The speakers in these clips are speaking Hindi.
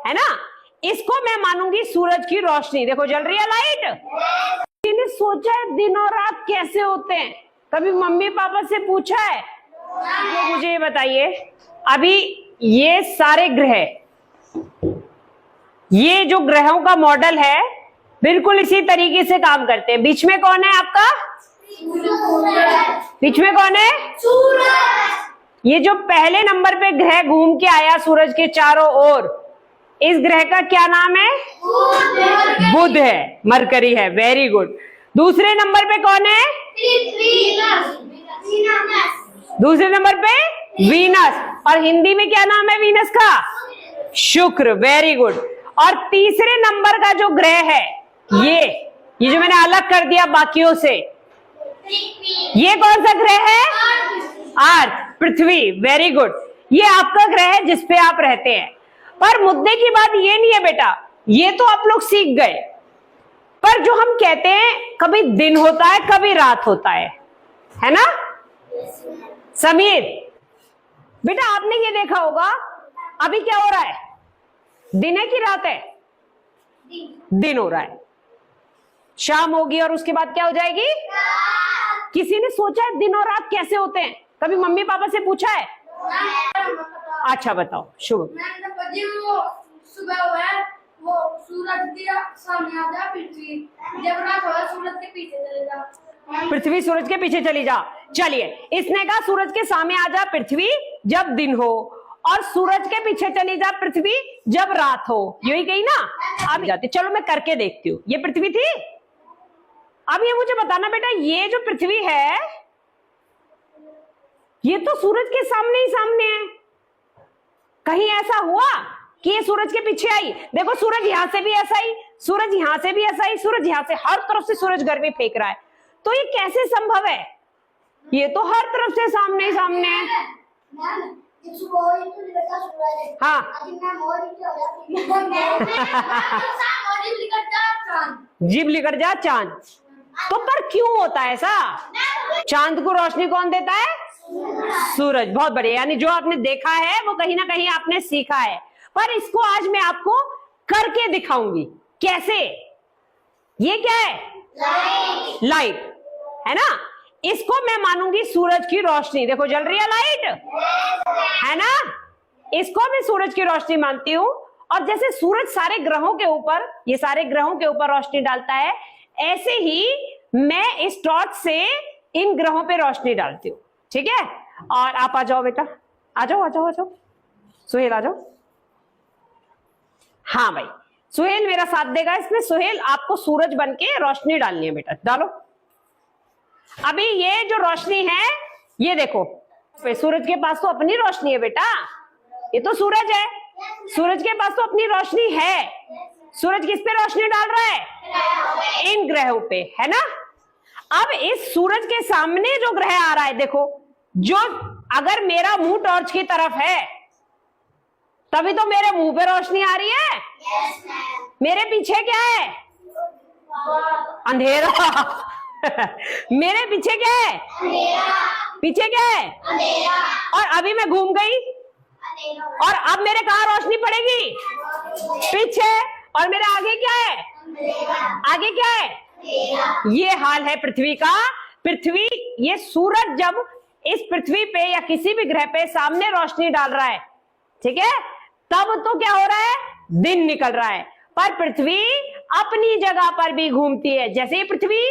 है ना। इसको मैं मानूंगी सूरज की रोशनी। देखो जल रही है लाइट। मैंने सोचा है दिन और रात कैसे होते हैं, कभी मम्मी पापा से पूछा है? तो मुझे ये बताइए, अभी ये सारे ग्रह, ये जो ग्रहों का मॉडल है बिल्कुल इसी तरीके से काम करते हैं। बीच में कौन है आपका? बीच में कौन है? सूरज। ये जो पहले नंबर पे ग्रह घूम के आया सूरज के चारों ओर, इस ग्रह का क्या नाम है? बुध है, मरकरी है। Very good. दूसरे नंबर पे कौन है? दूसरे नंबर पे वीनस। और हिंदी में क्या नाम है वीनस का? शुक्र। Very good. और तीसरे नंबर का जो ग्रह है, ये जो मैंने अलग कर दिया बाकियों से, ये कौन सा ग्रह है? अर्थ, पृथ्वी। Very good. ये आपका ग्रह है जिसपे आप रहते हैं। पर मुद्दे की बात ये नहीं है बेटा, ये तो आप लोग सीख गए, पर जो हम कहते हैं कभी दिन होता है कभी रात होता है ना समीर? बेटा आपने ये देखा होगा, अभी क्या हो रहा है? दिन है कि रात है? दिन हो रहा है। शाम होगी और उसके बाद क्या हो जाएगी? किसी ने सोचा है दिन और रात कैसे होते हैं? कभी मम्मी पापा से पूछा है? अच्छा बताओ शुभ। सुबह हुआ वो सूरज के सामने आ जा, पृथ्वी जब रात हो सूरज के पीछे चले जा। पृथ्वी सूरज के पीछे चली जा। चलिए, इसने कहा सूरज के सामने आ जा पृथ्वी जब दिन हो, और सूरज के पीछे चली जा पृथ्वी जब रात हो। यही कही ना? अब जाती, चलो मैं करके देखती हूँ। ये पृथ्वी थी। अब ये मुझे बताना बेटा, ये जो पृथ्वी है ये तो सूरज के सामने ही सामने है। कहीं ऐसा हुआ कि ये सूरज के पीछे आई? देखो सूरज यहां से भी ऐसा ही, सूरज यहां से भी ऐसा ही, सूरज यहां से, हर तरफ से सूरज गर्मी फेंक रहा है। तो ये कैसे संभव है? ये तो हर तरफ से सामने ही सामने है। हाँ जीभ लिकट जा चांद। तो पर क्यों होता है ऐसा? चांद को रोशनी कौन देता है? सूरज। बहुत बढ़िया। यानी जो आपने देखा है वो कहीं ना कहीं आपने सीखा है, पर इसको आज मैं आपको करके दिखाऊंगी। कैसे? ये क्या है? लाइट है ना। इसको मैं मानूंगी सूरज की रोशनी। देखो जल रही है लाइट, है ना। इसको मैं सूरज की रोशनी मानती हूं। और जैसे सूरज सारे ग्रहों के ऊपर, ये सारे ग्रहों के ऊपर रोशनी डालता है, ऐसे ही मैं इस टॉर्च से इन ग्रहों पे रोशनी डालती हूँ। ठीक है। और आप आ जाओ बेटा, आ जाओ आ जाओ आ जाओ। सुहेल आ जाओ। हाँ भाई, सुहेल मेरा साथ देगा इसमें। सुहेल आपको सूरज बन के रोशनी डालनी है बेटा, डालो। अभी ये जो रोशनी है, ये देखो, सूरज के पास तो अपनी रोशनी है बेटा। ये तो सूरज है, सूरज के पास तो अपनी रोशनी है। सूरज किस पे रोशनी डाल रहा है? इन ग्रहों पे, है ना। अब इस सूरज के सामने जो ग्रह आ रहा है, देखो, जो अगर मेरा मुंह टॉर्च की तरफ है तभी तो मेरे मुंह पे रोशनी आ रही है। मेरे पीछे क्या है? अंधेरा। मेरे पीछे क्या है? पीछे क्या है? और अभी मैं घूम गई और अब मेरे कहां रोशनी पड़ेगी? पीछे। और मेरे आगे क्या है? आगे क्या है? ये हाल है पृथ्वी का। पृथ्वी, ये सूरज जब इस पृथ्वी पे या किसी भी ग्रह पे सामने रोशनी डाल रहा है, ठीक है, तब तो क्या हो रहा है? दिन निकल रहा है। पर पृथ्वी अपनी जगह पर भी घूमती है। जैसे ही पृथ्वी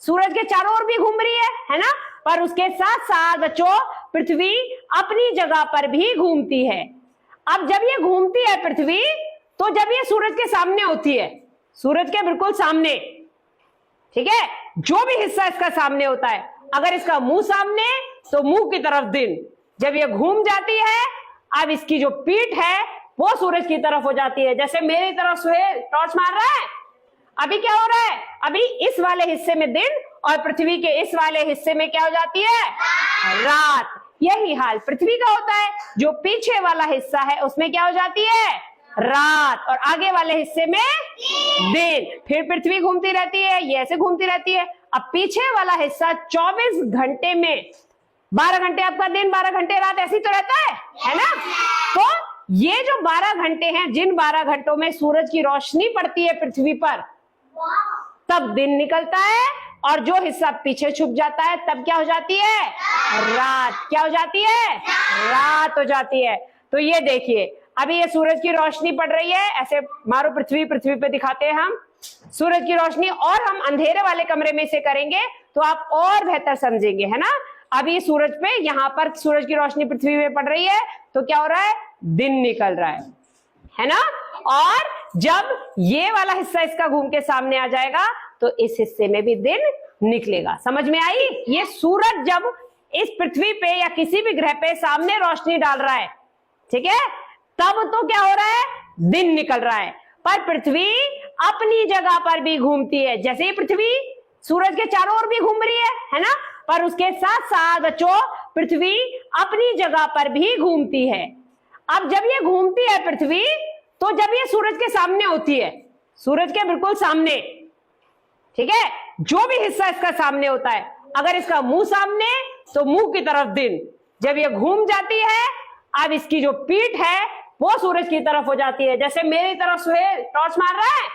सूरज के चारों ओर भी घूम रही है ना, पर उसके साथ साथ बच्चों पृथ्वी अपनी जगह पर भी घूमती है। अब जब ये घूमती है पृथ्वी, तो जब ये सूरज के सामने होती है, सूरज के बिल्कुल सामने, ठीक है, जो भी हिस्सा इसका सामने होता है, अगर इसका मुंह सामने तो मुंह की तरफ दिन। जब ये घूम जाती है, अब इसकी जो पीठ है वो सूरज की तरफ हो जाती है। जैसे मेरी तरफ सुहेल टॉर्च मार रहा है, अभी क्या हो रहा है? अभी इस वाले हिस्से में दिन और पृथ्वी के इस वाले हिस्से में क्या हो जाती है? रात। यही हाल पृथ्वी का होता है। जो पीछे वाला हिस्सा है उसमें क्या हो जाती है? रात। और आगे वाले हिस्से में दिन। फिर पृथ्वी घूमती रहती है, ये ऐसे घूमती रहती है। अब पीछे वाला हिस्सा 24 घंटे में 12 घंटे आपका दिन, 12 घंटे रात, ऐसी तो रहता है ना। तो ये जो 12 घंटे हैं, जिन 12 घंटों में सूरज की रोशनी पड़ती है पृथ्वी पर, तब दिन निकलता है, और जो हिस्सा पीछे छुप जाता है तब क्या हो जाती है? रात। क्या हो जाती है? रात हो जाती है। तो ये देखिए, अभी ये सूरज की रोशनी पड़ रही है, ऐसे मारो पृथ्वी पे दिखाते हैं हम सूरज की रोशनी, और हम अंधेरे वाले कमरे में इसे करेंगे तो आप और बेहतर समझेंगे, है ना। अभी सूरज पे, यहां पर सूरज की रोशनी पृथ्वी पे पड़ रही है, तो क्या हो रहा है? दिन निकल रहा है ना। और जब ये वाला हिस्सा इसका घूम के सामने आ जाएगा तो इस हिस्से में भी दिन निकलेगा। समझ में आई? ये सूरज जब इस पृथ्वी पे या किसी भी ग्रह पे सामने रोशनी डाल रहा है, ठीक है, तब तो क्या हो रहा है? दिन निकल रहा है। पर पृथ्वी अपनी जगह पर भी घूमती है। जैसे ही पृथ्वी सूरज के चारों ओर भी घूम रही है ना, पर उसके साथ साथ बच्चों पृथ्वी अपनी जगह पर भी घूमती है। अब जब ये घूमती है पृथ्वी, तो जब ये सूरज के सामने होती है, सूरज के बिल्कुल सामने, ठीक है, जो भी हिस्सा इसका सामने होता है, अगर इसका मुंह सामने तो मुंह की तरफ दिन, जब ये घूम जाती है, अब इसकी जो पीठ है वो सूरज की तरफ हो जाती है। जैसे मेरी तरफ से टॉर्च मार रहा है,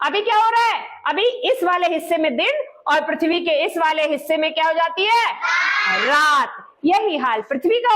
अभी क्या हो रहा है? अभी इस वाले हिस्से में दिन, और पृथ्वी के इस वाले हिस्से में क्या हो जाती है? रात। यही हाल पृथ्वी का